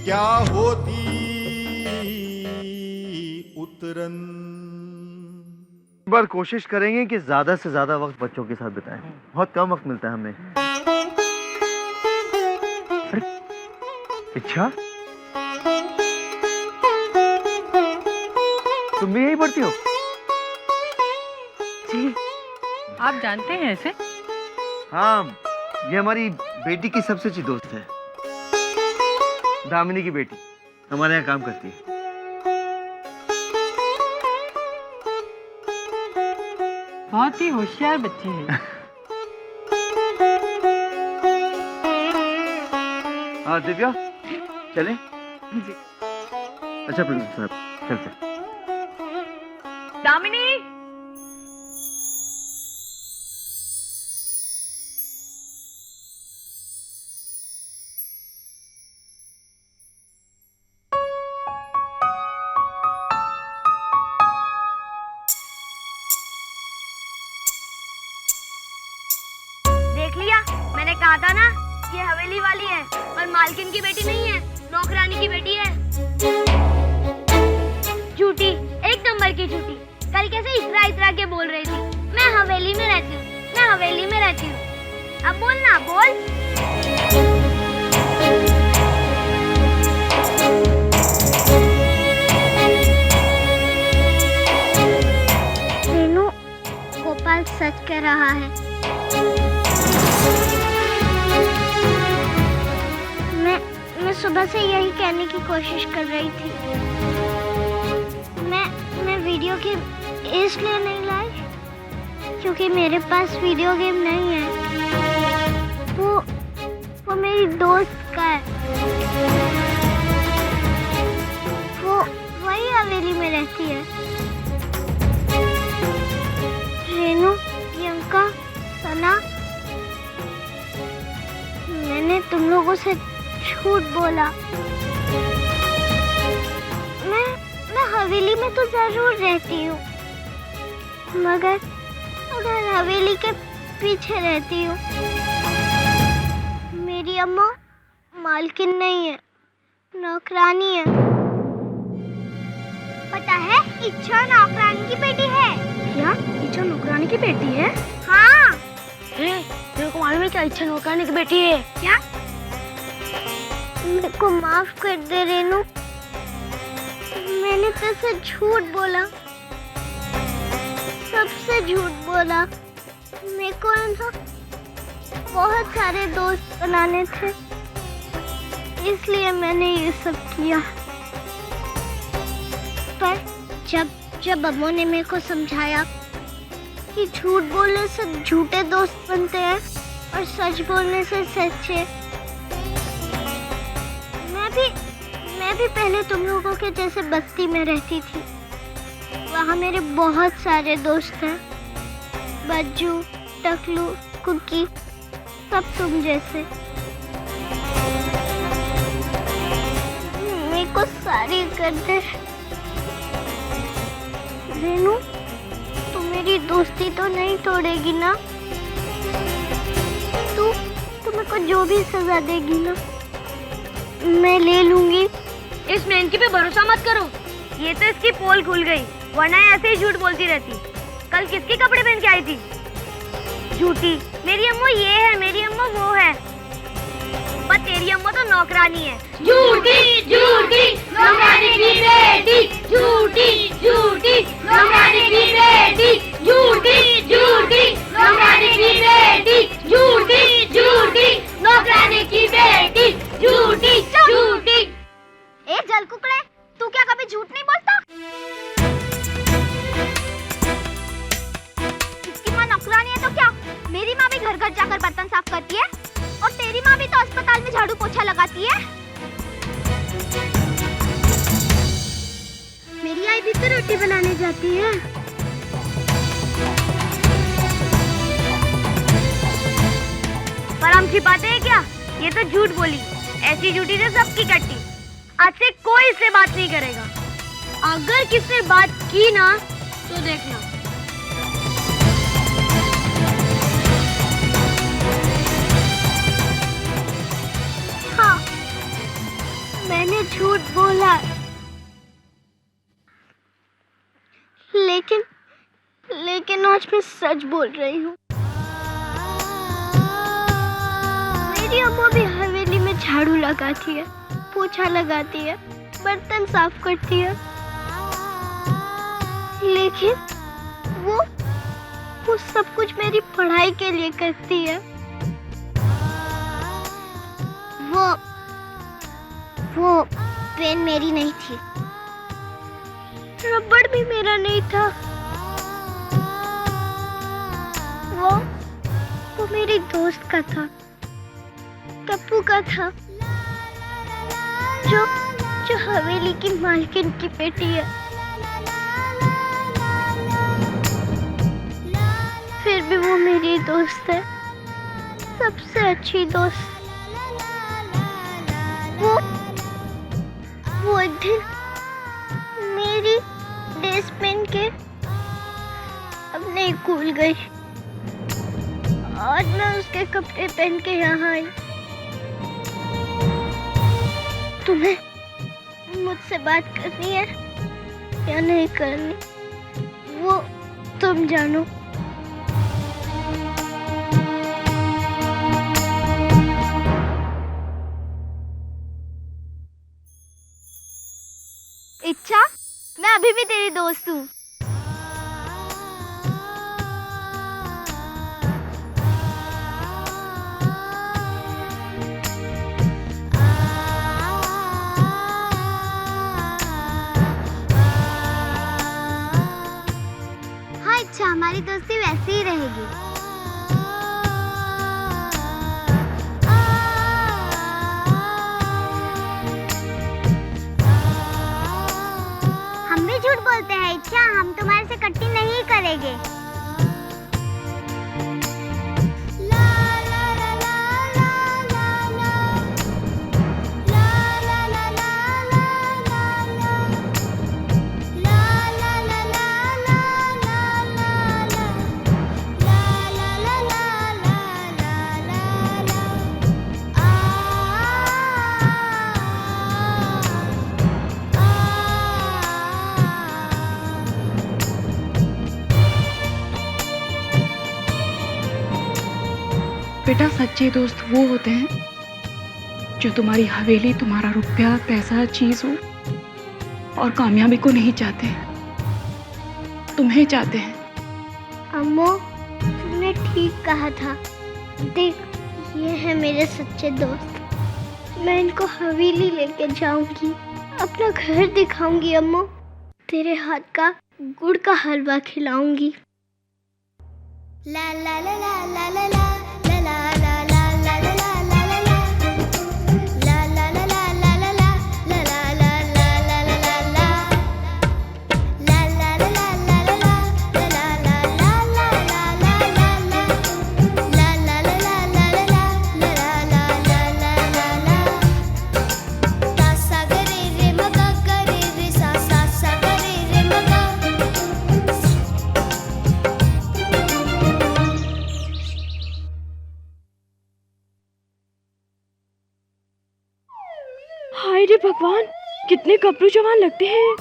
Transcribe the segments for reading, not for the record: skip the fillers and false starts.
क्या होती उतरन। इस बार कोशिश करेंगे कि ज्यादा से ज्यादा वक्त बच्चों के साथ बिताएं। बहुत कम वक्त मिलता है हमें। अच्छा, तुम भी यही पढ़ती हो? जी, आप जानते हैं ऐसे? हाँ, ये हमारी बेटी की सबसे अच्छी दोस्त है, दामिनी की बेटी। हमारे यहाँ काम करती है। बहुत ही होशियार बच्ची है। हाँ दिव्या, चलें? जी। अच्छा प्रिंसिपल साहब, चलते। दामिनी, देख लिया, मैंने कहा था ना, ये हवेली वाली है और मालकिन की बेटी नहीं है, नौकरानी की बेटी है। झूठी, एक नंबर की झूठी। कल कैसे इतरा इतरा के बोल रही थी मैं हवेली में रहती हूँ, मैं हवेली में रहती हूँ। अब बोल ना, बोल। रेनू, गोपाल सच कह रहा है। मैं सुबह से यही कहने की कोशिश कर रही थी। मैं वीडियो गेम इसलिए नहीं लाई क्योंकि मेरे पास वीडियो गेम नहीं है। वो मेरी दोस्त का है। वो वही हवेली में रहती है। रेनू, प्रियंका, सना, मैंने तुम लोगों से झूठ बोला। मैं हवेली में तो जरूर रहती हूँ, मगर हवेली के पीछे रहती हूँ। मेरी अम्मा मालकिन नहीं है, नौकरानी है। पता है, इच्छा नौकरानी की बेटी है। क्या इच्छा नौकरानी की बेटी है? हाँ। तेरे को मालूम है क्या इच्छा नौकरानी की बेटी है? क्या? मेरे को माफ कर दे रेनू, मैंने तुझसे झूठ बोला, सबसे झूठ बोला। मेरे को ना बहुत सारे दोस्त बनाने थे, इसलिए मैंने ये सब किया। पर जब अम्मू ने मेरे को समझाया कि झूठ बोलने से झूठे दोस्त बनते हैं और सच बोलने से सच्चे, मैं भी पहले तुम लोगों के जैसे बस्ती में रहती थी। वहाँ मेरे बहुत सारे दोस्त हैं, बज्जू, टकलू, कुकी, सब तुम जैसे। मेरे को सारी कर दे। रेनू, तू मेरी दोस्ती तो नहीं तोड़ेगी ना? तू मेरे को जो भी सजा देगी ना, मैं ले लूंगी। इस मेंढकी पे भरोसा मत करो, ये तो इसकी पोल खुल गई, वरना ऐसे ही झूठ बोलती रहती। कल किसके कपड़े पहन के आई थी? झूठी। मेरी अम्मू ये है, मेरी अम्मू वो है, पर तेरी अम्मू तो नौकरानी है। झूठी झूठी नौकरानी की बेटी, झूठी झूठी नौकरानी की बेटी, झूठी झूठी नौकरानी की बेटी, झूठी झूठी नौकरानी की बेटी, झूठी झूठी। ए जल कुकड़े, तू क्या कभी झूठ नहीं बोलता? इसकी माँ नौकरानी है तो क्या? मेरी माँ भी घर घर जाकर बर्तन साफ करती है और तेरी माँ भी तो अस्पताल में झाड़ू पोछा लगाती है। मेरी आई भी तो रोटी बनाने जाती है। पर हम छिपाते हैं क्या? ये तो झूठ बोली, ऐसी झूठी से सबकी कट्टी। आज से कोई इससे बात नहीं करेगा। अगर किससे बात की ना तो देखना। हाँ, मैंने झूठ बोला, लेकिन आज मैं सच बोल रही हूँ। मेरी अम्मा भी हवेली में झाड़ू लगाती है, पोछा लगाती है, बर्तन साफ करती है, लेकिन वो सब कुछ मेरी पढ़ाई के लिए करती है। वो पेन मेरी नहीं थी, रबड़ भी मेरा नहीं था, वो मेरी दोस्त का था, टप्पू का था, जो हवेली की मालकिन की बेटी है। फिर भी वो मेरी दोस्त है, सबसे अच्छी दोस्त। वो एक दिन मेरी ड्रेस पहन के अपने स्कूल गई। आज मैं उसके कपड़े पहन के यहाँ आई। तुम्हें मुझसे बात करनी है या नहीं करनी, वो तुम जानो। इच्छा, मैं अभी भी तेरी दोस्त हूँ। हाँ इच्छा, हमारी दोस्ती वैसे ही रहेगी। हम भी झूठ बोलते हैं इच्छा, हम तुम्हारे से कट्टी नहीं करेंगे। बेटा, सच्चे दोस्त वो होते हैं जो तुम्हारी हवेली, तुम्हारा रुपया, पैसा, चीज हो और कामयाबी को नहीं चाहते, तुम्हें चाहते हैं। अम्मू, तुमने ठीक कहा था। देख, ये है मेरे सच्चे दोस्त। मैं इनको हवेली लेके जाऊंगी, अपना घर दिखाऊंगी। अम्मू, तेरे हाथ का गुड़ का हलवा खिलाऊंगी। ला ला ला ला ला ला ला। हाय रे भगवान, कितने कपड़ू जवान लगते हैं।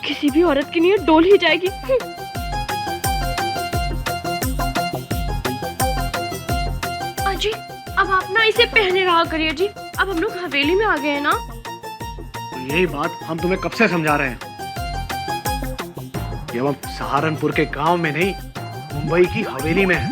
किसी भी औरत की नीयत डोल ही जाएगी। अजी, अब आप ना इसे पहने रहा करिए जी। अब हम लोग हवेली में आ गए हैं ना। तो यही बात हम तुम्हें कब से समझा रहे हैं कि अब हम सहारनपुर के गांव में नहीं, मुंबई की हवेली में हैं।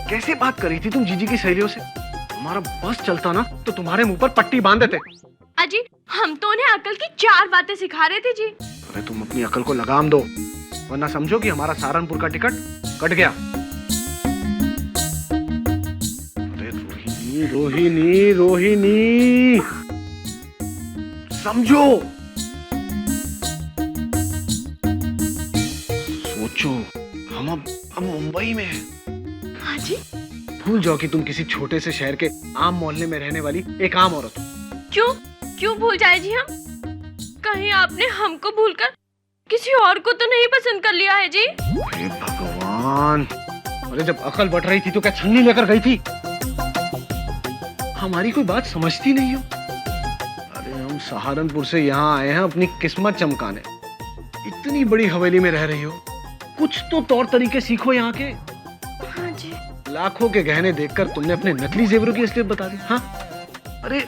कैसे बात करी थी तुम जीजी की सहेलियों से? हमारा बस चलता ना तो तुम्हारे मुंह पर पट्टी बांध देते। अजी, हम तो उन्हें अकल की 4 बातें सिखा रहे थे जी। अरे तुम अपनी अकल को लगाम दो, वरना समझो कि हमारा सहारनपुर का टिकट कट गया। अरे रोहिणी रोहिणी रोहिणी, समझो, सोचो, हम अब मुंबई में हैं। हाँ जी। भूल जाओ कि तुम किसी छोटे से शहर के आम मोहल्ले में रहने वाली एक आम औरत हो। क्यों भूल जाए जी हम? कहीं आपने हमको भूलकर किसी और को तो नहीं पसंद कर लिया है जी? हे भगवान, अरे जब अकल बट रही थी तो क्या छन्नी लेकर गई थी? हमारी कोई बात समझती नहीं हो? सहारनपुर से यहाँ आए हैं अपनी किस्मत चमकाने। इतनी बड़ी हवेली में रह रही हो, कुछ तो तौर तरीके सीखो यहाँ के। हाँ जी। लाखों के गहने देखकर तुमने अपने नकली जेवरों की असलियत बता दी। हाँ, अरे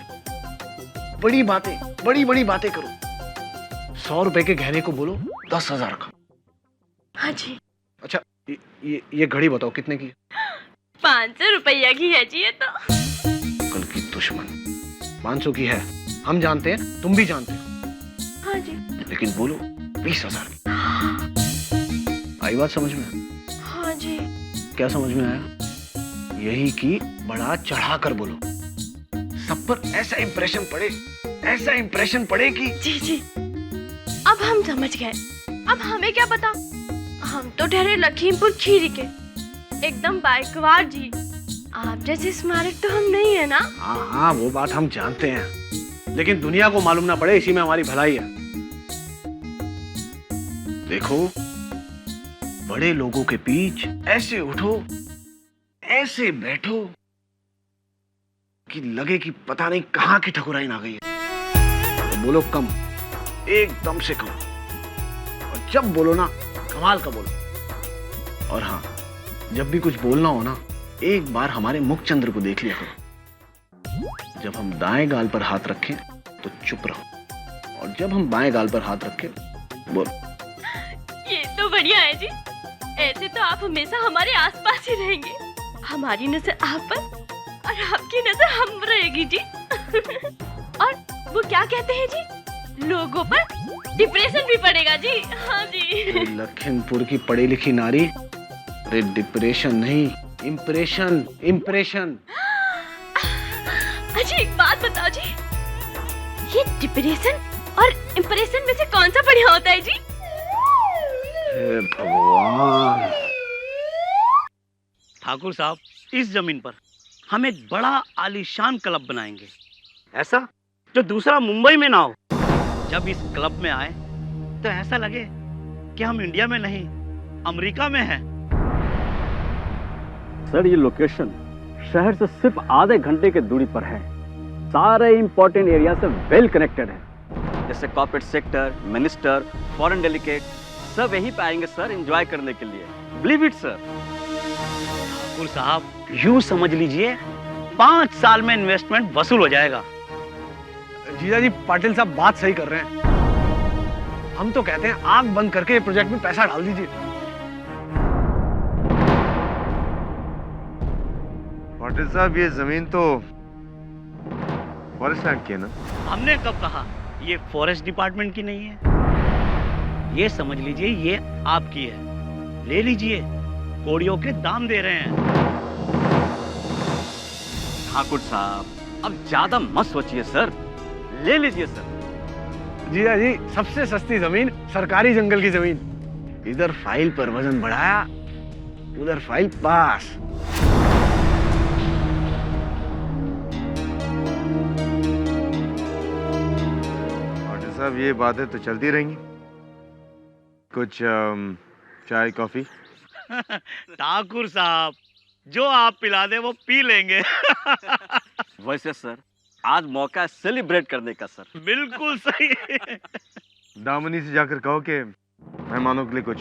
बड़ी बड़ी बातें करो। 100 रुपए के गहने को बोलो 10,000 का। हाँ जी। अच्छा, ये घड़ी बताओ कितने की है? 500 रुपया की है जी ये तो। कल की दुश्मन। 500 की है, हम जानते हैं, तुम भी जानते हो। हाँ जी। लेकिन बोलो 20,000 की। आई बात समझ में? हाँ जी। क्या समझ में आया? यही कि बड़ा चढ़ा कर बोलो, सब पर ऐसा इंप्रेशन पड़े कि। जी अब हम समझ गए। अब हमें क्या पता, हम तो ठहरे लखीमपुर खीरी के, एकदम बाइकवार जी। आप जैसे स्मारक तो हम नहीं है ना। हाँ, वो बात हम जानते हैं, लेकिन दुनिया को मालूम ना पड़े, इसी में हमारी भलाई है। देखो, बड़े लोगों के बीच ऐसे उठो, ऐसे बैठो कि लगे कि पता नहीं कहां की ठकुराइन आ गई है। तो बोलो कम, एकदम से कम, और जब बोलो ना कमाल का बोलो। और हाँ, जब भी कुछ बोलना हो ना, एक बार हमारे मुखचंद्र को देख लिया करो। जब हम दाएं गाल पर हाथ रखें तो चुप रहो, और जब हम बाएं गाल पर हाथ रखें बोलो। ये तो बढ़िया है जी। ऐसे तो आप हमेशा हमारे आसपास ही रहेंगे। हमारी नजर आप पर और आपकी नजर हम पर रहेगी जी। और वो क्या कहते हैं जी, लोगों पर डिप्रेशन भी पड़ेगा जी। हाँ जी। लखीमपुर की पढ़ी लिखी नारी, अरे डिप्रेशन नहीं, इम्प्रेशन। अच्छा एक बात बताओ जी, ये डिप्रेशन और इम्प्रेशन में से कौन सा बढ़िया होता है जी? हे भगवान। ठाकुर साहब, इस जमीन पर हम एक बड़ा आलीशान क्लब बनाएंगे, ऐसा जो दूसरा मुंबई में ना हो। जब इस क्लब में आए तो ऐसा लगे कि हम इंडिया में नहीं, अमेरिका में हैं। सर, ये लोकेशन शहर से सिर्फ आधे घंटे की दूरी पर है। सारे इंपॉर्टेंट एरिया से वेल कनेक्टेड है, जैसे corporate sector, minister, foreign delegate, सब यहीं पे आएंगे सर एंजॉय करने के लिए। Believe it sir. ठाकुर साहब, यूं समझ लीजिए 5 साल में इन्वेस्टमेंट वसूल हो जाएगा। जीजा जी, पाटिल साहब बात सही कर रहे हैं। हम तो कहते हैं आंख बंद करके प्रोजेक्ट में पैसा डाल दीजिए। पाटिल साहब, ये जमीन तो फॉरेस्ट लैंड की है ना? हमने कब कहा ये फॉरेस्ट डिपार्टमेंट की नहीं है? ये समझ लीजिए ये आपकी है, ले लीजिए, कोड़ियों के दाम दे रहे हैं। ठाकुर साहब, अब ज्यादा मत सोचिए सर, ले लीजिए सर। जीजा जी, सबसे सस्ती जमीन सरकारी जंगल की जमीन। इधर फाइल पर वजन बढ़ाया, उधर फाइल पास। पाटिल साहब, ये बातें तो चलती रहेंगी। कुछ चाय कॉफी? ठाकुर साहब, जो आप पिला दे वो पी लेंगे। वैसे सर, आज मौका है सेलिब्रेट करने का सर। बिल्कुल सही। दामनी से जाकर कहो कि मेहमानों के लिए कुछ